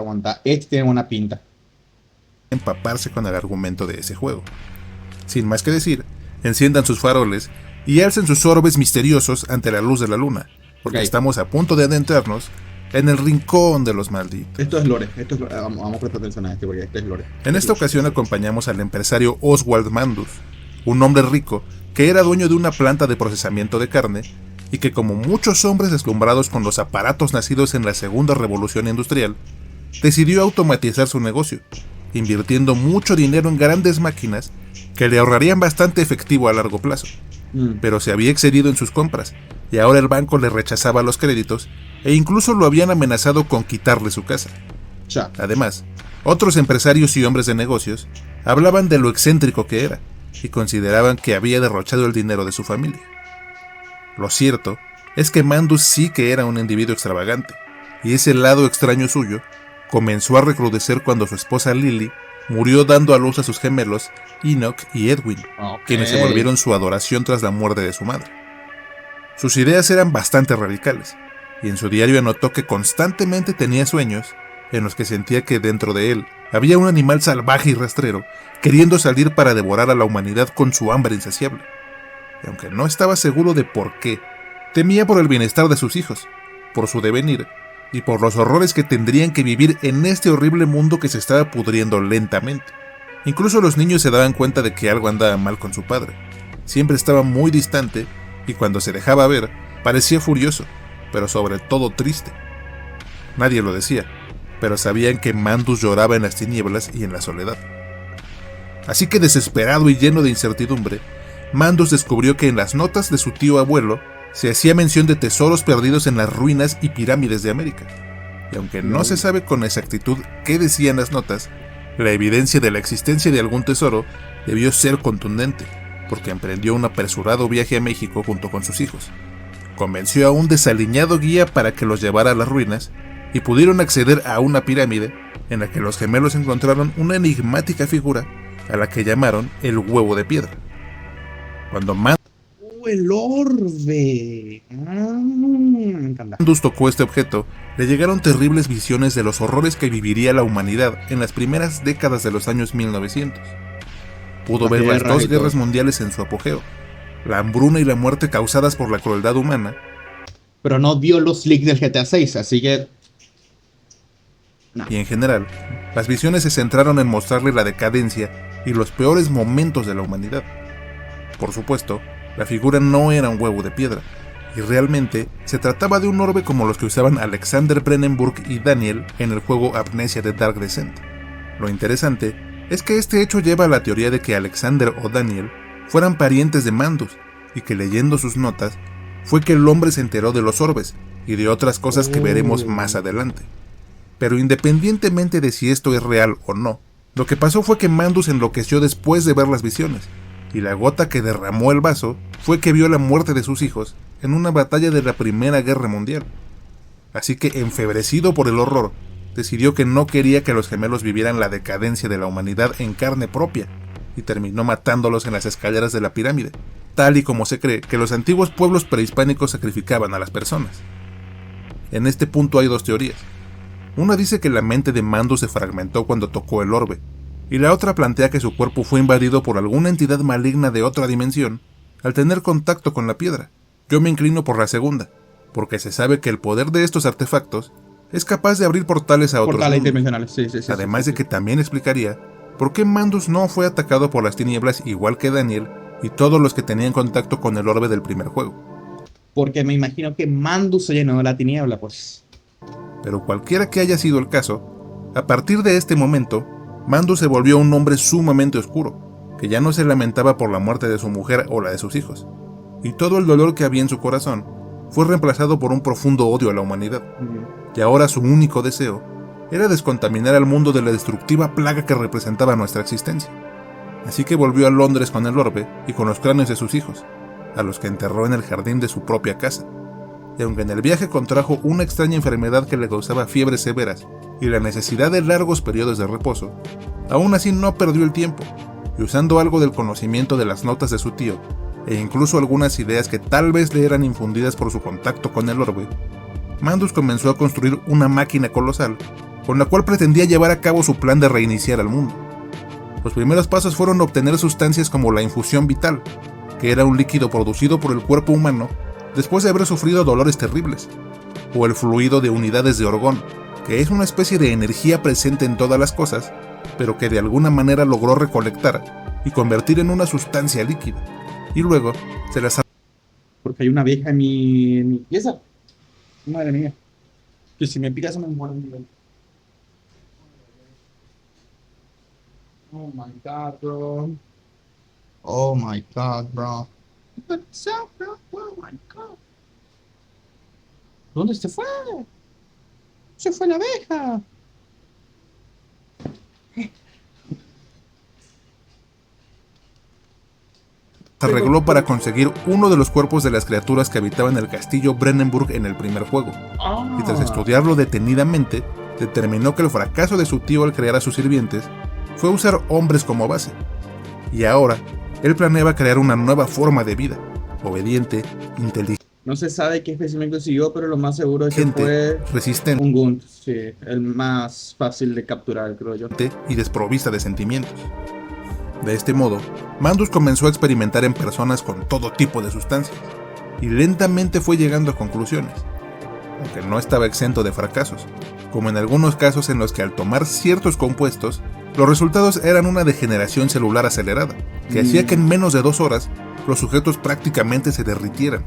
Aguanta, este tiene buena pinta. Empaparse con el argumento de ese juego. Sin más que decir, enciendan sus faroles y alcen sus orbes misteriosos ante la luz de la luna, porque Ok, estamos a punto de adentrarnos en el rincón de los malditos. esto es lore. Vamos a prestar atención a este porque este es lore. En esta ocasión acompañamos al empresario Oswald Mandus, un hombre rico que era dueño de una planta de procesamiento de carne y que, como muchos hombres deslumbrados con los aparatos nacidos en la segunda revolución industrial, decidió automatizar su negocio, invirtiendo mucho dinero en grandes máquinas que le ahorrarían bastante efectivo a largo plazo. Pero se había excedido en sus compras, y ahora el banco le rechazaba los créditos e incluso lo habían amenazado con quitarle su casa. Ya. Además, otros empresarios y hombres de negocios hablaban de lo excéntrico que era, y consideraban que había derrochado el dinero de su familia. Lo cierto es que Mandus sí que era un individuo extravagante, y ese lado extraño suyo comenzó a recrudecer cuando su esposa Lily murió dando a luz a sus gemelos Enoch y Edwin, Ok. quienes se volvieron su adoración tras la muerte de su madre. Sus ideas eran bastante radicales, y en su diario anotó que constantemente tenía sueños en los que sentía que dentro de él había un animal salvaje y rastrero queriendo salir para devorar a la humanidad con su hambre insaciable. Y aunque no estaba seguro de por qué, temía por el bienestar de sus hijos, por su devenir y por los horrores que tendrían que vivir en este horrible mundo que se estaba pudriendo lentamente. Incluso los niños se daban cuenta de que algo andaba mal con su padre. Siempre estaba muy distante y cuando se dejaba ver, parecía furioso, pero sobre todo triste. Nadie lo decía, pero sabían que Mandus lloraba en las tinieblas y en la soledad. Así que, desesperado y lleno de incertidumbre, Mandus descubrió que en las notas de su tío abuelo se hacía mención de tesoros perdidos en las ruinas y pirámides de América. Y aunque no se sabe con exactitud qué decían las notas, la evidencia de la existencia de algún tesoro debió ser contundente, porque emprendió un apresurado viaje a México junto con sus hijos. Convenció a un desaliñado guía para que los llevara a las ruinas y pudieron acceder a una pirámide en la que los gemelos encontraron una enigmática figura a la que llamaron el huevo de piedra. Cuando El orbe. Me encanta. Mandus tocó este objeto, le llegaron terribles visiones de los horrores que viviría la humanidad en las primeras décadas de los años 1900. Pudo ver las dos guerras mundiales en su apogeo, la hambruna y la muerte causadas por la crueldad humana. Pero no dio los leaks del GTA 6, así que... No. Y en general, las visiones se centraron en mostrarle la decadencia y los peores momentos de la humanidad. Por supuesto, la figura no era un huevo de piedra, y realmente se trataba de un orbe como los que usaban Alexander Brennenburg y Daniel en el juego Amnesia de Dark Descent. Lo interesante es que este hecho lleva a la teoría de que Alexander o Daniel fueran parientes de Mandus, y que leyendo sus notas, fue que el hombre se enteró de los orbes y de otras cosas que veremos más adelante. Pero independientemente de si esto es real o no, lo que pasó fue que Mandus enloqueció después de ver las visiones, y la gota que derramó el vaso fue que vio la muerte de sus hijos en una batalla de la Primera Guerra Mundial. Así que, enfebrecido por el horror, decidió que no quería que los gemelos vivieran la decadencia de la humanidad en carne propia, y terminó matándolos en las escaleras de la pirámide, tal y como se cree que los antiguos pueblos prehispánicos sacrificaban a las personas. En este punto hay dos teorías. Una dice que la mente de Mandus se fragmentó cuando tocó el orbe, y la otra plantea que su cuerpo fue invadido por alguna entidad maligna de otra dimensión al tener contacto con la piedra. Yo me inclino por la segunda, porque se sabe que el poder de estos artefactos es capaz de abrir portales a otros Portales mundos. interdimensionales, sí. Además de que también explicaría por qué Mandus no fue atacado por las tinieblas igual que Daniel y todos los que tenían contacto con el orbe del primer juego. Porque me imagino que Mandus se llenó de la tiniebla, pues. Pero cualquiera que haya sido el caso, a partir de este momento, Mandus se volvió un hombre sumamente oscuro, que ya no se lamentaba por la muerte de su mujer o la de sus hijos, y todo el dolor que había en su corazón fue reemplazado por un profundo odio a la humanidad, y ahora su único deseo era descontaminar al mundo de la destructiva plaga que representaba nuestra existencia. Así que volvió a Londres con el orbe y con los cráneos de sus hijos, a los que enterró en el jardín de su propia casa. Y aunque en el viaje contrajo una extraña enfermedad que le causaba fiebres severas y la necesidad de largos periodos de reposo, aún así no perdió el tiempo, y usando algo del conocimiento de las notas de su tío, e incluso algunas ideas que tal vez le eran infundidas por su contacto con el orbe, Mandus comenzó a construir una máquina colosal con la cual pretendía llevar a cabo su plan de reiniciar al mundo. Los primeros pasos fueron obtener sustancias como la infusión vital, que era un líquido producido por el cuerpo humano después de haber sufrido dolores terribles, o el fluido de unidades de Orgón, que es una especie de energía presente en todas las cosas, pero que de alguna manera logró recolectar y convertir en una sustancia líquida, y luego se las... Porque hay una abeja en mi pieza. Madre mía. Que si me pica se me muere. Oh my god, bro. Oh my god, bro. What's up, bro? Oh my god. ¿Dónde se fue? Se fue la abeja. arregló para conseguir uno de los cuerpos de las criaturas que habitaban el castillo Brennenburg en el primer juego, y tras estudiarlo detenidamente, determinó que el fracaso de su tío al crear a sus sirvientes fue usar hombres como base, y ahora él planeaba crear una nueva forma de vida, obediente, inteligente. No se sabe qué espécimen consiguió, pero lo más seguro es que fue resistente, un Gunt, sí, el más fácil de capturar, creo yo. Y desprovista de sentimientos. De este modo, Mandus comenzó a experimentar en personas con todo tipo de sustancias, y lentamente fue llegando a conclusiones, aunque no estaba exento de fracasos, como en algunos casos en los que al tomar ciertos compuestos, los resultados eran una degeneración celular acelerada, que hacía que en menos de 2 horas los sujetos prácticamente se derritieran,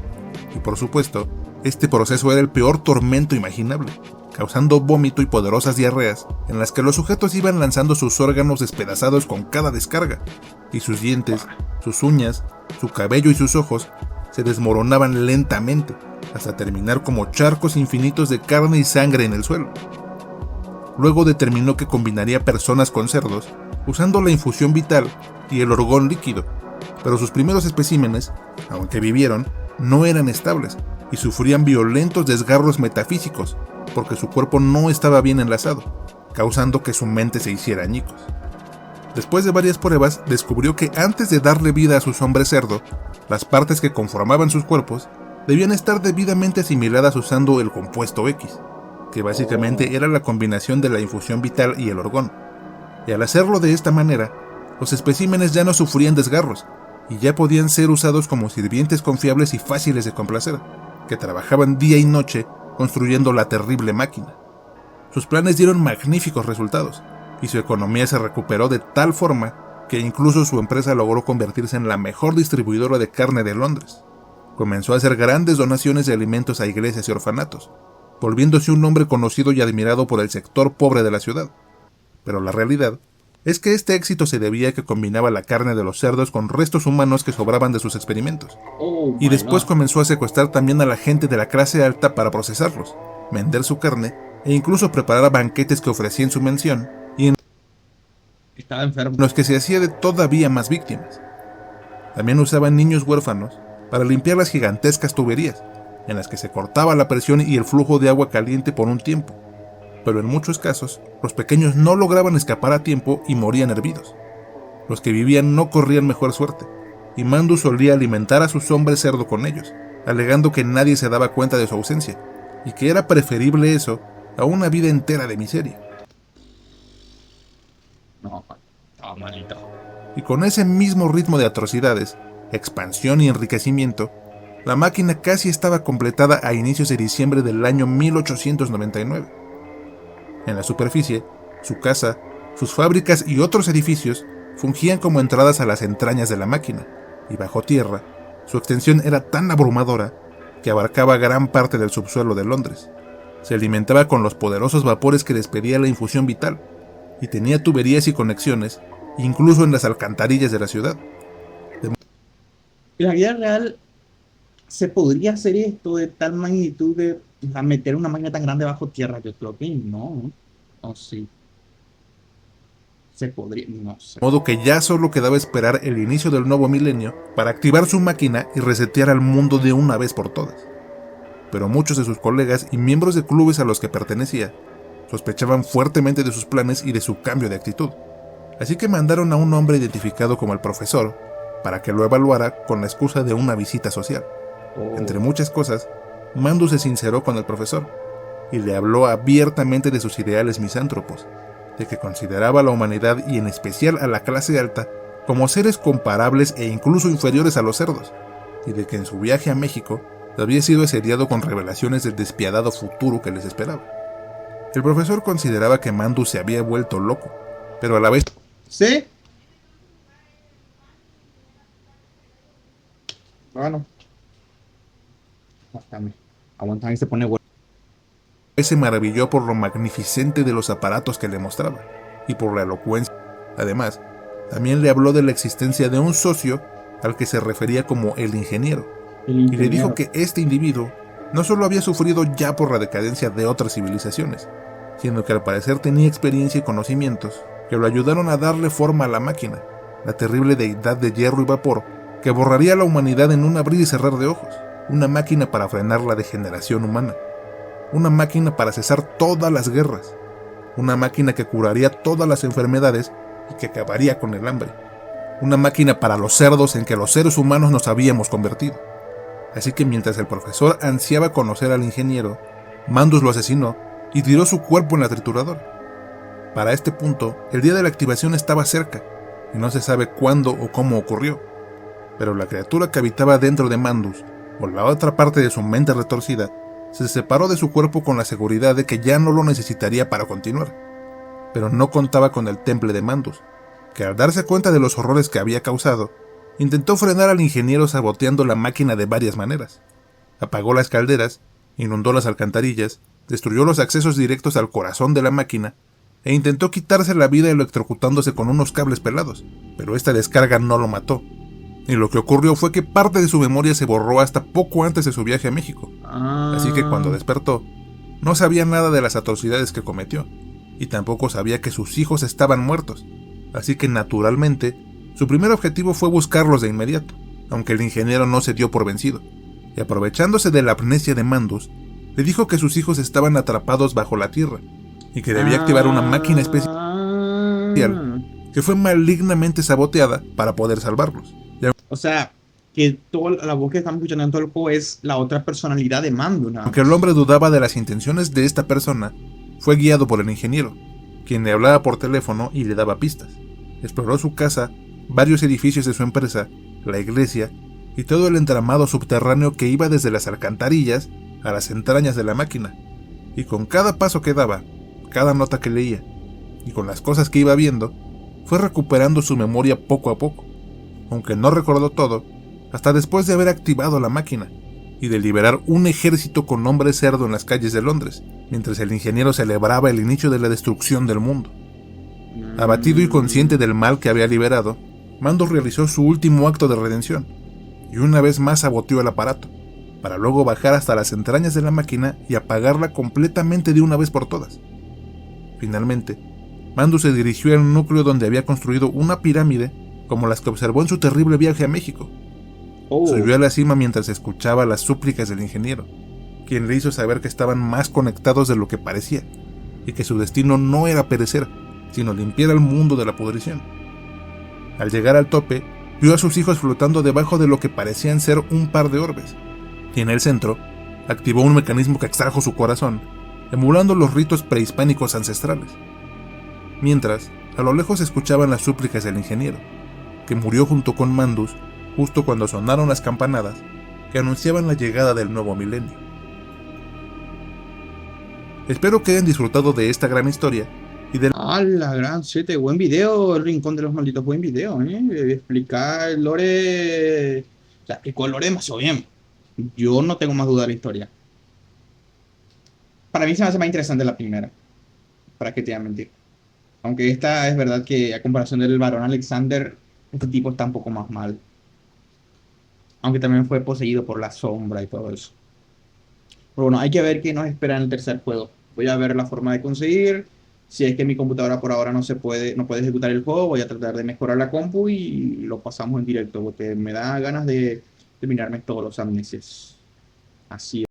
y por supuesto, este proceso era el peor tormento imaginable, causando vómito y poderosas diarreas, en las que los sujetos iban lanzando sus órganos despedazados con cada descarga, y sus dientes, sus uñas, su cabello y sus ojos se desmoronaban lentamente, hasta terminar como charcos infinitos de carne y sangre en el suelo. Luego determinó que combinaría personas con cerdos, usando la infusión vital y el orgón líquido, pero sus primeros especímenes, aunque vivieron, no eran estables y sufrían violentos desgarros metafísicos, porque su cuerpo no estaba bien enlazado, causando que su mente se hiciera añicos. Después de varias pruebas, descubrió que antes de darle vida a sus hombres cerdo, las partes que conformaban sus cuerpos debían estar debidamente asimiladas usando el compuesto X, que básicamente era la combinación de la infusión vital y el orgón. Y al hacerlo de esta manera, los especímenes ya no sufrían desgarros, y ya podían ser usados como sirvientes confiables y fáciles de complacer, que trabajaban día y noche construyendo la terrible máquina. Sus planes dieron magníficos resultados, y su economía se recuperó de tal forma que incluso su empresa logró convertirse en la mejor distribuidora de carne de Londres. Comenzó a hacer grandes donaciones de alimentos a iglesias y orfanatos, volviéndose un hombre conocido y admirado por el sector pobre de la ciudad. Pero la realidad es que este éxito se debía a que combinaba la carne de los cerdos con restos humanos que sobraban de sus experimentos, y después comenzó a secuestrar también a la gente de la clase alta para procesarlos, vender su carne e incluso preparar banquetes que ofrecía en su mansión y en los que se hacía de todavía más víctimas. También usaban niños huérfanos para limpiar las gigantescas tuberías, en las que se cortaba la presión y el flujo de agua caliente por un tiempo, pero en muchos casos los pequeños no lograban escapar a tiempo y morían hervidos. Los que vivían no corrían mejor suerte, y Mandus solía alimentar a sus hombres cerdo con ellos, alegando que nadie se daba cuenta de su ausencia, y que era preferible eso a una vida entera de miseria. Y con ese mismo ritmo de atrocidades, expansión y enriquecimiento, la máquina casi estaba completada a inicios de diciembre del año 1899. En la superficie, su casa, sus fábricas y otros edificios fungían como entradas a las entrañas de la máquina, y bajo tierra, su extensión era tan abrumadora que abarcaba gran parte del subsuelo de Londres. Se alimentaba con los poderosos vapores que despedía la infusión vital, y tenía tuberías y conexiones, incluso en las alcantarillas de la ciudad. En la vida real, ¿se podría hacer esto de tal magnitud de meter una máquina tan grande bajo tierra? Yo creo que no. O sí. Se podría, no sé. De modo que ya solo quedaba esperar el inicio del nuevo milenio para activar su máquina y resetear al mundo de una vez por todas. Pero muchos de sus colegas y miembros de clubes a los que pertenecía sospechaban fuertemente de sus planes y de su cambio de actitud. Así que mandaron a un hombre identificado como el profesor para que lo evaluara con la excusa de una visita social. Entre muchas cosas, Mandus se sinceró con el profesor, y le habló abiertamente de sus ideales misántropos, de que consideraba a la humanidad y en especial a la clase alta como seres comparables e incluso inferiores a los cerdos, y de que en su viaje a México había sido asediado con revelaciones del despiadado futuro que les esperaba. El profesor consideraba que Mandus se había vuelto loco, pero a la vez ¿Sí? Bueno, aguántame. Aguántame y se pone bueno. se maravilló por lo magnificente de los aparatos que le mostraba y por la elocuencia. Además, también le habló de la existencia de un socio al que se refería como el ingeniero, El y le dijo ingeniero. que este individuo no solo había sufrido ya por la decadencia de otras civilizaciones, sino que al parecer tenía experiencia y conocimientos que lo ayudaron a darle forma a la máquina, la terrible deidad de hierro y vapor que borraría a la humanidad en un abrir y cerrar de ojos, una máquina para frenar la degeneración humana, una máquina para cesar todas las guerras, una máquina que curaría todas las enfermedades y que acabaría con el hambre, una máquina para los cerdos en que los seres humanos nos habíamos convertido. Así que mientras el profesor ansiaba conocer al ingeniero, Mandus lo asesinó y tiró su cuerpo en la trituradora. Para este punto, el día de la activación estaba cerca, y no se sabe cuándo o cómo ocurrió, pero la criatura que habitaba dentro de Mandus, o la otra parte de su mente retorcida, se separó de su cuerpo con la seguridad de que ya no lo necesitaría para continuar. Pero no contaba con el temple de Mandus, que al darse cuenta de los horrores que había causado, intentó frenar al ingeniero saboteando la máquina de varias maneras. Apagó las calderas, inundó las alcantarillas, destruyó los accesos directos al corazón de la máquina e intentó quitarse la vida electrocutándose con unos cables pelados, pero esta descarga no lo mató. Y lo que ocurrió fue que parte de su memoria se borró hasta poco antes de su viaje a México. Así que cuando despertó, no sabía nada de las atrocidades que cometió, y tampoco sabía que sus hijos estaban muertos. Así que naturalmente, su primer objetivo fue buscarlos de inmediato, aunque el ingeniero no se dio por vencido, y aprovechándose de la amnesia de Mandus, le dijo que sus hijos estaban atrapados bajo la tierra, y que debía activar una máquina especial que fue malignamente saboteada para poder salvarlos. O sea, que toda la voz que estamos escuchando en todo el juego es la otra personalidad de Mando, nada Aunque el más. hombre dudaba de las intenciones de esta persona, fue guiado por el ingeniero, quien le hablaba por teléfono y le daba pistas. Exploró su casa, varios edificios de su empresa, la iglesia y todo el entramado subterráneo que iba desde las alcantarillas a las entrañas de la máquina. Y con cada paso que daba, cada nota que leía, y con las cosas que iba viendo, fue recuperando su memoria poco a poco, aunque no recordó todo, hasta después de haber activado la máquina y de liberar un ejército con hombre cerdo en las calles de Londres, mientras el ingeniero celebraba el inicio de la destrucción del mundo. Abatido y consciente del mal que había liberado, Mandus realizó su último acto de redención, y una vez más saboteó el aparato, para luego bajar hasta las entrañas de la máquina y apagarla completamente de una vez por todas. Finalmente, Mandus se dirigió al núcleo donde había construido una pirámide como las que observó en su terrible viaje a México. Subió a la cima mientras escuchaba las súplicas del ingeniero, quien le hizo saber que estaban más conectados de lo que parecía, y que su destino no era perecer, sino limpiar al mundo de la pudrición. Al llegar al tope, vio a sus hijos flotando debajo de lo que parecían ser un par de orbes, y en el centro, activó un mecanismo que extrajo su corazón, emulando los ritos prehispánicos ancestrales. Mientras, a lo lejos se escuchaban las súplicas del ingeniero, que murió junto con Mandus justo cuando sonaron las campanadas que anunciaban la llegada del nuevo milenio. Espero que hayan disfrutado de esta gran historia y del Ah, la gran 7, buen video, El Rincón de los Malditos, buen video, explicar el lore, o sea, explicó el lore demasiado bien. Yo no tengo más duda de la historia. Para mí se me hace más interesante la primera, para que te voy a mentir. Aunque esta es verdad que a comparación del varón Alexander, este tipo está un poco más mal. Aunque también fue poseído por la sombra y todo eso. Pero bueno, hay que ver qué nos espera en el tercer juego. Voy a ver la forma de conseguir. Si es que mi computadora por ahora no puede ejecutar el juego, voy a tratar de mejorar la compu y lo pasamos en directo, porque me da ganas de terminarme todos los amnesias. Así